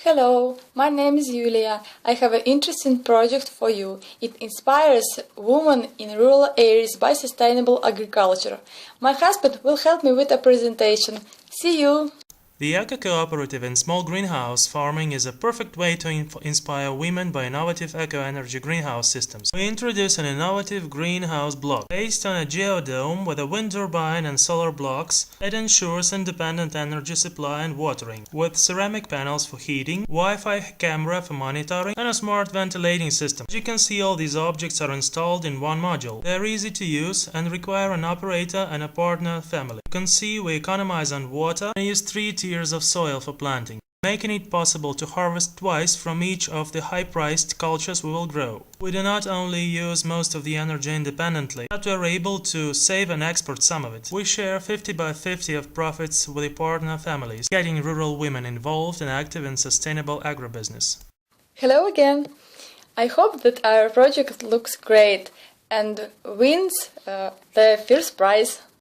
Hello, my name is Yulia. I have an interesting project for you. It inspires women in rural areas by sustainable agriculture. My husband will help me with a presentation. See you! The eco-cooperative and small greenhouse farming is a perfect way to inspire women by innovative eco-energy greenhouse systems. We introduce an innovative greenhouse block based on a geodome with a wind turbine and solar blocks that ensures independent energy supply and watering, with ceramic panels for heating, Wi-Fi camera for monitoring, and a smart ventilating system. As you can see, all these objects are installed in one module. They are easy to use and require an operator and a partner family. You can see we economize on water and use 3 tiers of soil for planting, making it possible to harvest twice from each of the high-priced cultures we will grow. We do not only use most of the energy independently, but we are able to save and export some of it. We share 50/50 of profits with the partner families, getting rural women involved and active in sustainable agribusiness. Hello again! I hope that our project looks great and wins the first prize.